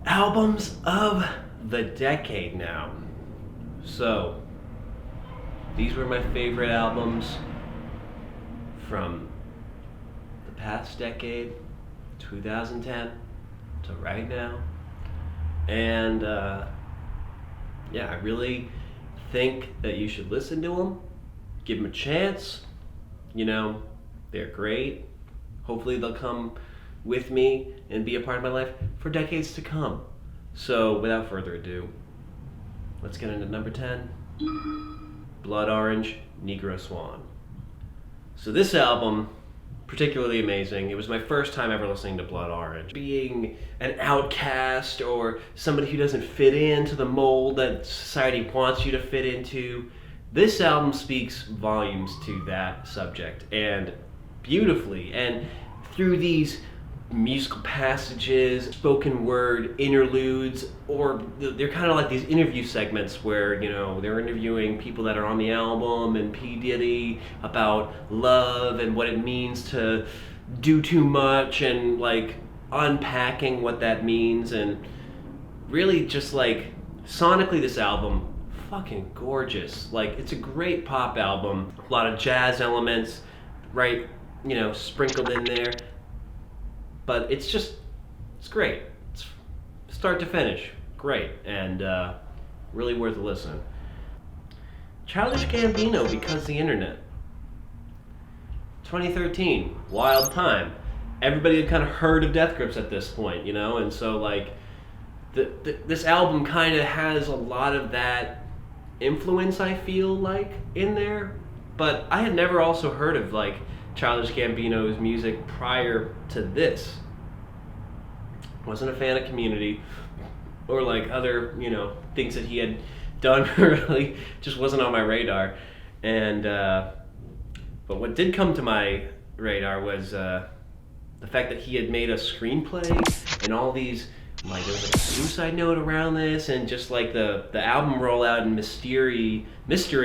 albums of the decade now. So, these were my favorite albums from the past decade, 2010 to right now. And yeah, I really think that you should listen to them, give them a chance. You know, they're great. Hopefully they'll come with me and be a part of my life for decades to come. So without further ado, let's get into number 10, Blood Orange, Negro Swan. So this album, particularly amazing. It was my first time ever listening to Blood Orange. Being an outcast or somebody who doesn't fit into the mold that society wants you to fit into, this album speaks volumes to that subject, and beautifully. And through these musical passages, spoken word interludes, or they're kind of like these interview segments where, you know, they're interviewing people that are on the album and P. Diddy about love and what it means to do too much, and like unpacking what that means. And really just like sonically, this album, fucking gorgeous. Like, it's a great pop album, a lot of jazz elements, right, you know, sprinkled in there. But it's great. It's start to finish, great, and really worth a listen. Childish Gambino, Because the Internet. 2013, wild time. Everybody had kind of heard of Death Grips at this point, you know, and so like this album kind of has a lot of that influence, I feel like, in there. But I had never also heard of like Childish Gambino's music prior to this. Wasn't a fan of Community or like other, you know, things that he had done. Really just wasn't on my radar. And but what did come to my radar was the fact that he had made a screenplay and all these, like, there was like a suicide note around this, and just like the album rollout and mystery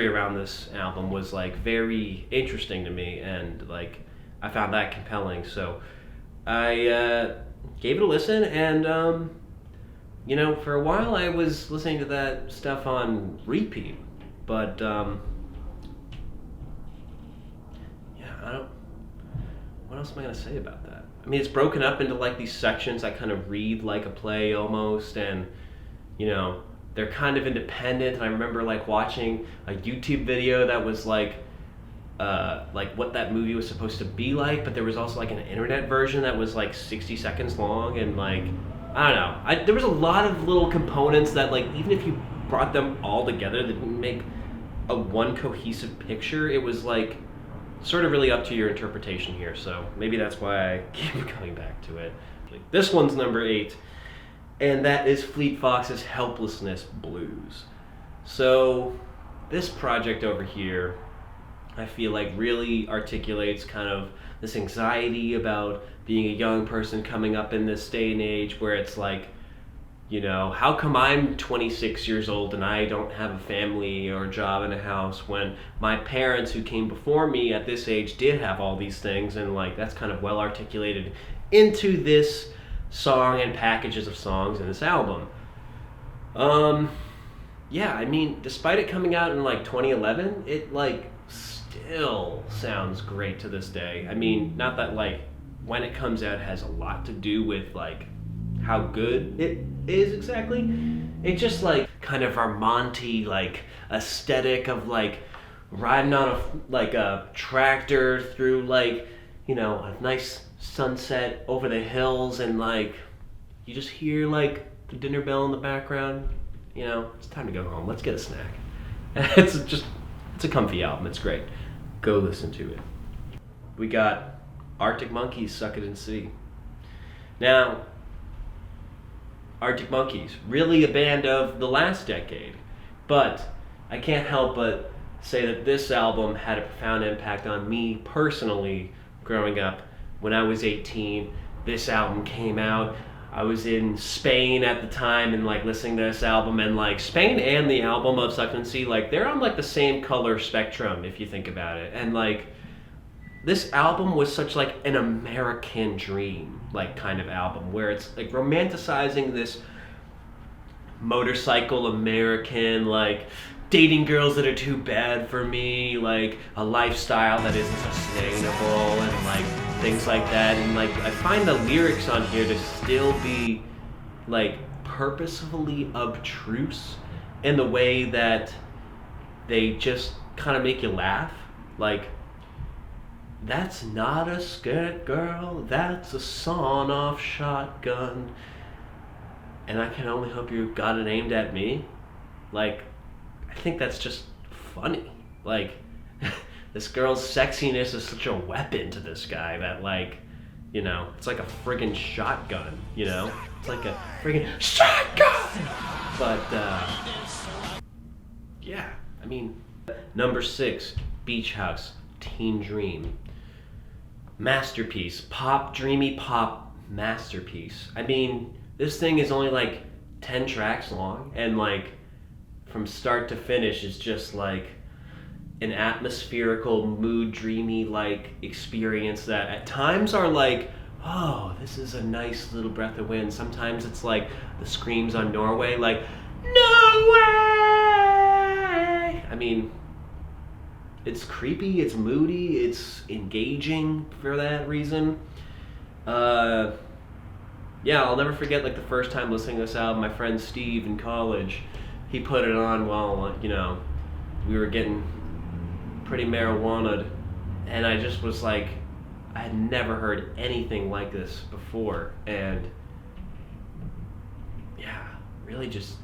around this album was like very interesting to me, and like I found that compelling. So I gave it a listen, and you know, for a while I was listening to that stuff on repeat, but yeah, what else am I gonna say about that? I mean, it's broken up into like these sections that kind of read like a play almost, and you know, they're kind of independent. And I remember like watching a YouTube video that was like what that movie was supposed to be like, but there was also like an internet version that was like 60 seconds long, and like, I don't know. There was a lot of little components that, like, even if you brought them all together, they didn't make a one cohesive picture. It was like sort of really up to your interpretation here, so maybe that's why I keep coming back to it. This one's number 8, and that is Fleet Fox's Helplessness Blues. So this project over here, I feel like really articulates kind of this anxiety about being a young person coming up in this day and age where it's like, you know, how come I'm 26 years old and I don't have a family or a job and a house when my parents who came before me at this age did have all these things? And like, that's kind of well articulated into this song and packages of songs in this album. Yeah, I mean, despite it coming out in like 2011, it like still sounds great to this day. I mean, not that like when it comes out has a lot to do with like how good it is exactly. It just like kind of Vermonty like aesthetic of like riding on a tractor through like, you know, a nice sunset over the hills, and like you just hear like the dinner bell in the background. You know, it's time to go home. Let's get a snack. It's a comfy album. It's great. Go listen to it. We got Arctic Monkeys, Suck It and See. Now, Arctic Monkeys, really a band of the last decade, but I can't help but say that this album had a profound impact on me personally growing up. When I was 18, this album came out. I was in Spain at the time and like listening to this album, and like Spain and the album of Suck It and See, like they're on like the same color spectrum if you think about it. And like this album was such like an American dream like kind of album where it's like romanticizing this motorcycle American, like dating girls that are too bad for me, like a lifestyle that isn't sustainable, and like things like that. And like I find the lyrics on here to still be like purposefully obtruse in the way that they just kind of make you laugh. Like, that's not a skirt, girl, that's a sawn-off shotgun. And I can only hope you got it aimed at me. Like, I think that's just funny. Like, this girl's sexiness is such a weapon to this guy that, like, you know, it's like a friggin' shotgun, you know? It's like a friggin' shotgun! But, yeah, I mean, number 6, Beach House, Teen Dream. Masterpiece, pop, dreamy pop masterpiece. I mean, this thing is only like 10 tracks long, and like from start to finish is just like an atmospherical, mood dreamy like experience that at times are like, oh, this is a nice little breath of wind. Sometimes it's like the screams on Norway, like, no way! I mean, it's creepy, it's moody, it's engaging for that reason. Yeah, I'll never forget like the first time listening to this album. My friend Steve in college, he put it on while, you know, we were getting pretty marijuana'd, and I just was like, I had never heard anything like this before, and yeah, really just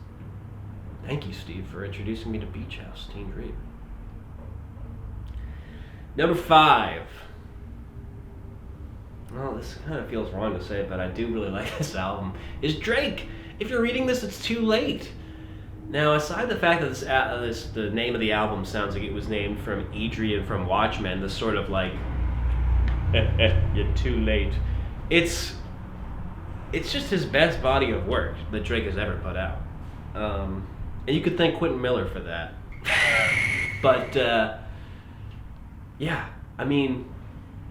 thank you, Steve, for introducing me to Beach House, Teen Dream. Number 5. Well, this kind of feels wrong to say, but I do really like this album, is Drake. If you're reading this, it's too late. Now, aside the fact that the name of the album sounds like it was named from Adrian from Watchmen, this sort of like, you're too late. It's just his best body of work that Drake has ever put out. And you could thank Quentin Miller for that. But, yeah, I mean,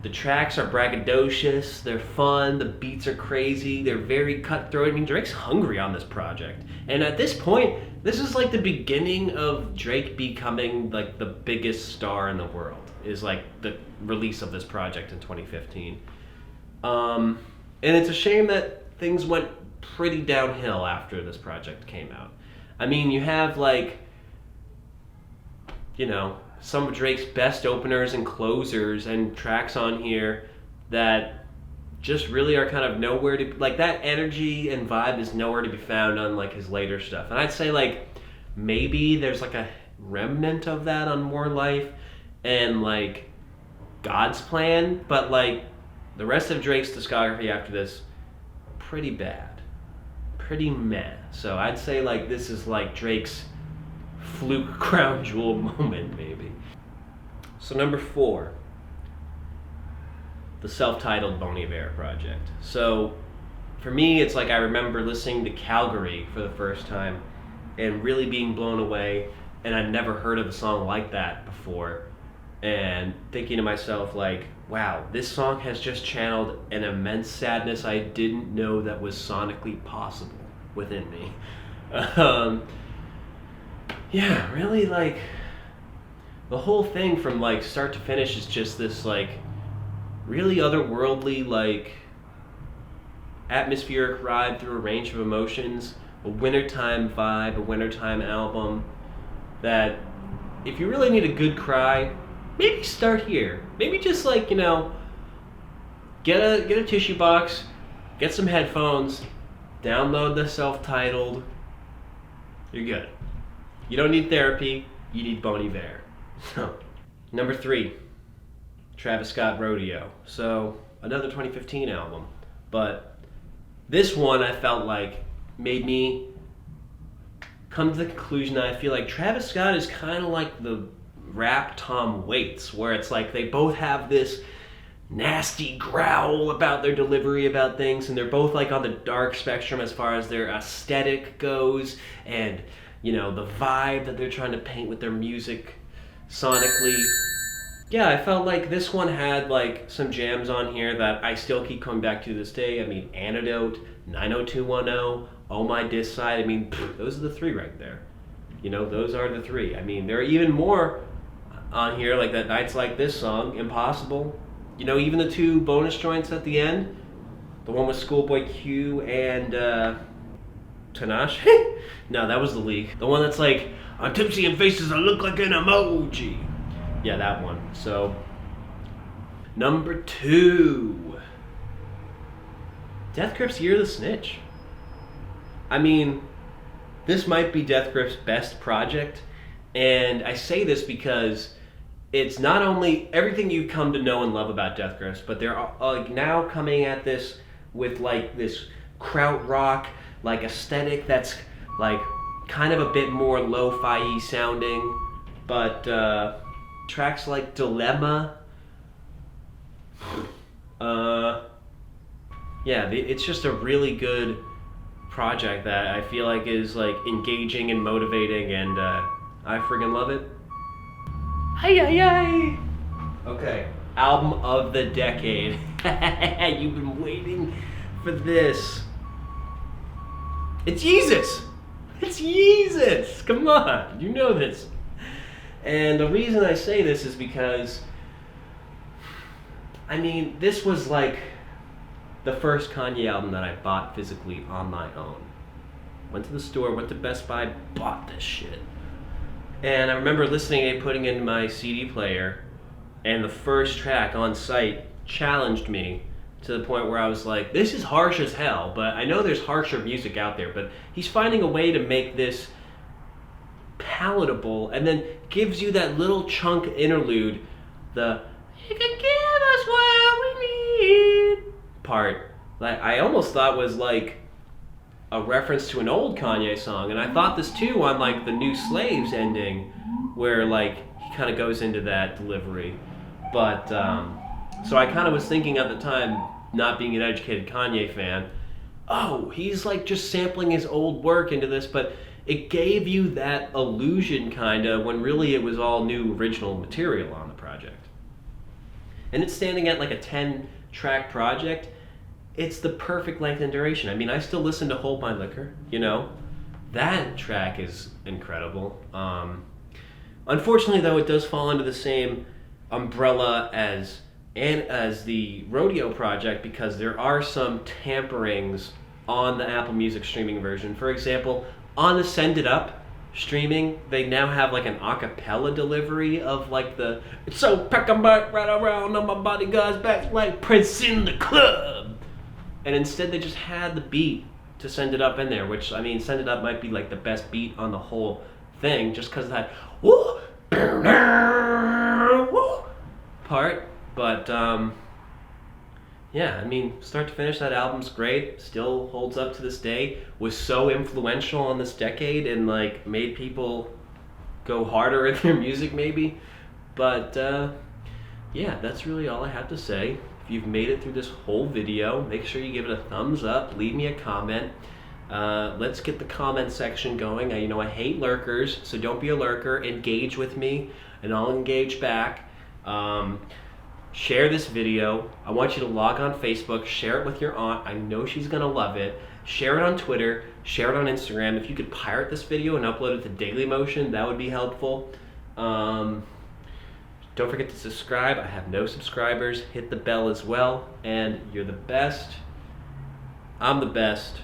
the tracks are braggadocious, they're fun, the beats are crazy, they're very cutthroat. I mean, Drake's hungry on this project. And at this point, this is like the beginning of Drake becoming like the biggest star in the world, is like the release of this project in 2015. And it's a shame that things went pretty downhill after this project came out. I mean, you have like, you know, some of Drake's best openers and closers and tracks on here that just really are kind of nowhere to, like, that energy and vibe is nowhere to be found on like his later stuff. And I'd say like maybe there's like a remnant of that on More Life and like God's Plan, but like the rest of Drake's discography after this, pretty bad, pretty meh. So I'd say like this is like Drake's fluke crown jewel moment, maybe. So number 4, the self-titled Bon Iver project. So for me, it's like I remember listening to Calgary for the first time and really being blown away, and I'd never heard of a song like that before, and thinking to myself like, wow, this song has just channeled an immense sadness I didn't know that was sonically possible within me. Yeah, really, like, the whole thing from like start to finish is just this like really otherworldly, like, atmospheric ride through a range of emotions, a wintertime vibe, a wintertime album that if you really need a good cry, maybe start here. Maybe just like, you know, get a tissue box, get some headphones, download the self-titled, you're good. You don't need therapy, you need Bon Iver. So, number 3, Travis Scott, Rodeo. So, another 2015 album. But this one I felt like made me come to the conclusion that I feel like Travis Scott is kind of like the rap Tom Waits, where it's like they both have this nasty growl about their delivery about things, and they're both like on the dark spectrum as far as their aesthetic goes, and you know, the vibe that they're trying to paint with their music sonically. Yeah, I felt like this one had like some jams on here that I still keep coming back to this day. I mean, Antidote, 90210, Oh My This Side. I mean, those are the three right there. You know, those are the three. I mean, there are even more on here, like that Nights Like This song, Impossible. You know, even the two bonus joints at the end, the one with Schoolboy Q and Tanache. No, that was the leak. The one that's like, I'm tipsy in faces that look like an emoji. Yeah, that one. So, number 2. Deathgrip's Year of the Snitch. I mean, this might be Deathgrip's best project, and I say this because it's not only everything you've come to know and love about Deathgrips, but they're like now coming at this with like this krautrock like aesthetic that's like kind of a bit more lo-fi sounding, but tracks like Dilemma, yeah, it's just a really good project that I feel like is like engaging and motivating, and I friggin' love it. Hey. Okay, album of the decade. You've been waiting for this. It's Yeezus. It's Yeezus. Come on, you know this. And the reason I say this is because, I mean, this was like the first Kanye album that I bought physically on my own. Went to the store, went to Best Buy, bought this shit. And I remember listening and putting it in my CD player, and the first track on site challenged me to the point where I was like, this is harsh as hell, but I know there's harsher music out there, but he's finding a way to make this palatable, and then gives you that little chunk interlude, the "you can give us what we need" part, like I almost thought was like a reference to an old Kanye song, and I thought this too on like the New Slaves ending, where like he kind of goes into that delivery. But so I kind of was thinking at the time, not being an educated Kanye fan, oh, he's like just sampling his old work into this, but it gave you that illusion kind of, when really it was all new original material on the project. And it's standing at like a 10-track project. It's the perfect length and duration. I mean, I still listen to Hold My Liquor, you know? That track is incredible. Unfortunately, though, it does fall under the same umbrella as the Rodeo project, because there are some tamperings on the Apple Music streaming version. For example, on the Send It Up streaming, they now have like an acapella delivery of like the "it's so pack 'em back right around on my bodyguard's back like Prince in the club," and instead they just had the beat to Send It Up in there, which, I mean, Send It Up might be like the best beat on the whole thing, just because of that woo, woo part. But yeah, I mean, start to finish, that album's great. Still holds up to this day. Was so influential on this decade and like made people go harder in their music maybe. But yeah, that's really all I have to say. If you've made it through this whole video, make sure you give it a thumbs up. Leave me a comment. Let's get the comment section going. You know, I hate lurkers, so don't be a lurker. Engage with me, and I'll engage back. Share this video. I want you to log on Facebook, share it with your aunt. I know she's gonna love it. Share it on Twitter, share it on Instagram. If you could pirate this video and upload it to Dailymotion, that would be helpful. Don't forget to subscribe. I have no subscribers. Hit the bell as well. And you're the best. I'm the best.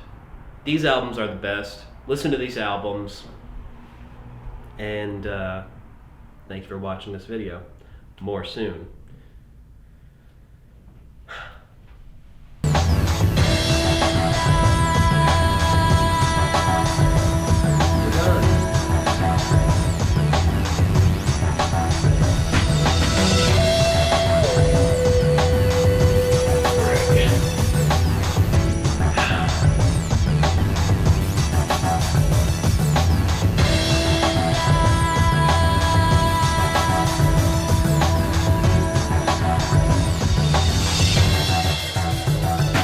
These albums are the best. Listen to these albums. And thank you for watching this video. More soon.